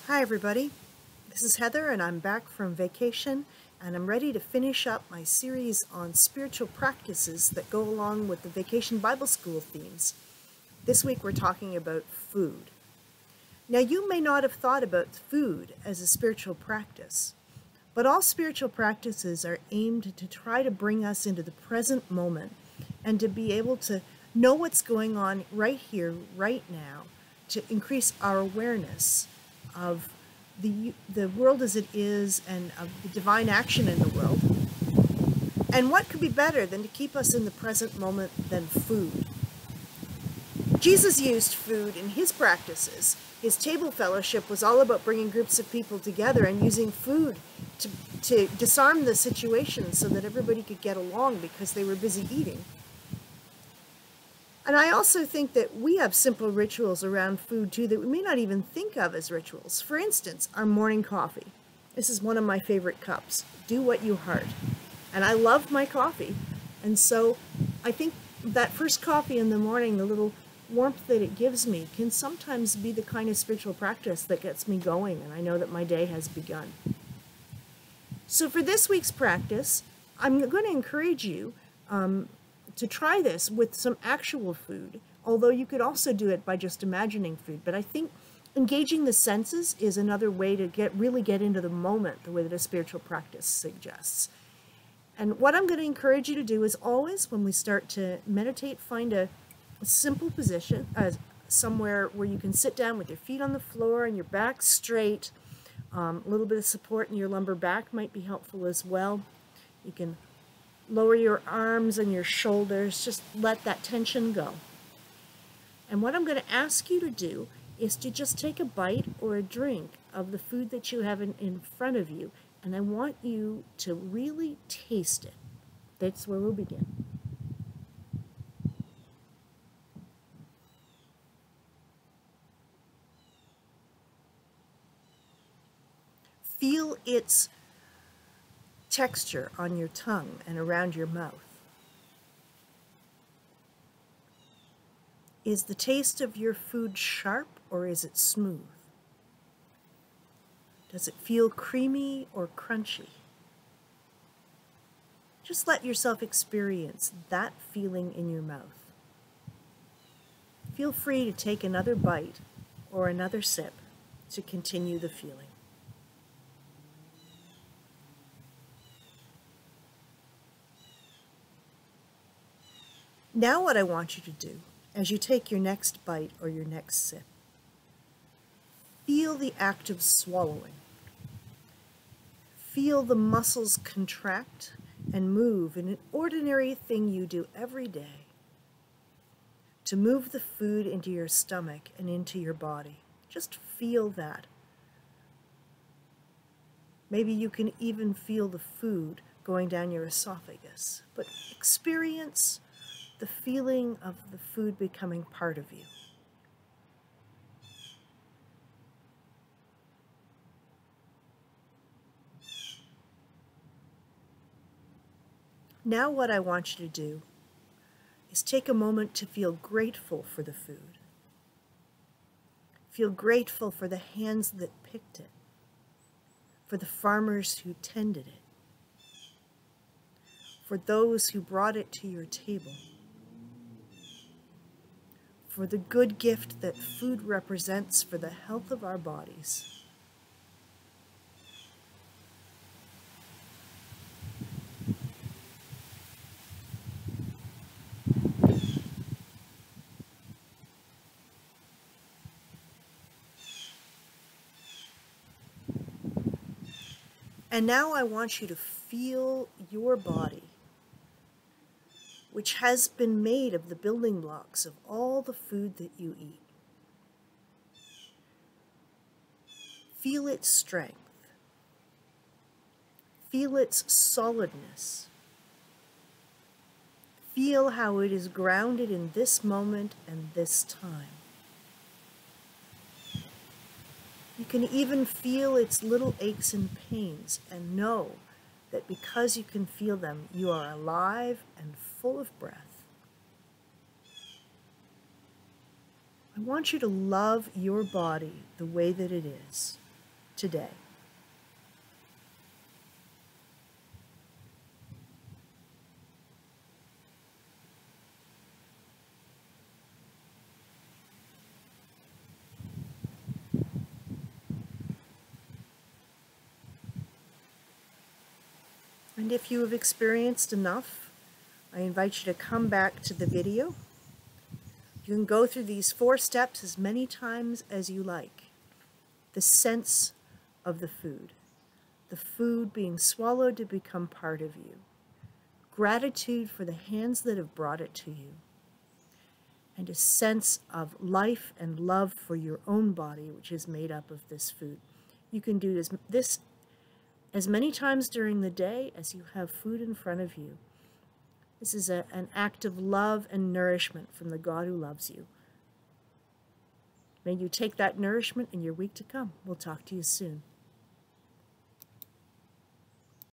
Hi everybody, this is Heather and I'm back from vacation and I'm ready to finish up my series on spiritual practices that go along with the Vacation Bible School themes. This week we're talking about food. Now you may not have thought about food as a spiritual practice, but all spiritual practices are aimed to try to bring us into the present moment and to be able to know what's going on right here, right now, to increase our awareness of the world as it is and of the divine action in the world. And what could be better than to keep us in the present moment than food? Jesus used food in his practices. His table fellowship was all about bringing groups of people together and using food to disarm the situation so that everybody could get along because they were busy eating. And I also think that we have simple rituals around food too that we may not even think of as rituals. For instance, our morning coffee. This is one of my favorite cups. Do what you heart. And I love my coffee. And so I think that first coffee in the morning, the little warmth that it gives me, can sometimes be the kind of spiritual practice that gets me going, and I know that my day has begun. So for this week's practice, I'm going to encourage you to try this with some actual food, although you could also do it by just imagining food. But I think engaging the senses is another way to really get into the moment, the way that a spiritual practice suggests. And what I'm going to encourage you to do is always, when we start to meditate, find a simple position, somewhere where you can sit down with your feet on the floor and your back straight. A little bit of support in your lumbar back might be helpful as well. You can lower your arms and your shoulders, just let that tension go. And what I'm going to ask you to do is to just take a bite or a drink of the food that you have in front of you, and I want you to really taste it. That's where we'll begin. Feel its texture on your tongue and around your mouth. Is the taste of your food sharp or is it smooth? Does it feel creamy or crunchy? Just let yourself experience that feeling in your mouth. Feel free to take another bite or another sip to continue the feeling. Now what I want you to do, as you take your next bite or your next sip, feel the act of swallowing. Feel the muscles contract and move in an ordinary thing you do every day to move the food into your stomach and into your body. Just feel that. Maybe you can even feel the food going down your esophagus, but experience the feeling of the food becoming part of you. Now what I want you to do is take a moment to feel grateful for the food. Feel grateful for the hands that picked it, for the farmers who tended it, for those who brought it to your table, for the good gift that food represents for the health of our bodies. And now I want you to feel your body, which has been made of the building blocks of all the food that you eat. Feel its strength. Feel its solidness. Feel how it is grounded in this moment and this time. You can even feel its little aches and pains and know that because you can feel them, you are alive and full of breath. I want you to love your body the way that it is. today. And if you have experienced enough, I invite you to come back to the video. You can go through these 4 steps as many times as you like. The sense of the food being swallowed to become part of you, gratitude for the hands that have brought it to you, and a sense of life and love for your own body, which is made up of this food. You can do this as many times during the day as you have food in front of you. This is an act of love and nourishment from the God who loves you. May you take that nourishment in your week to come. We'll talk to you soon.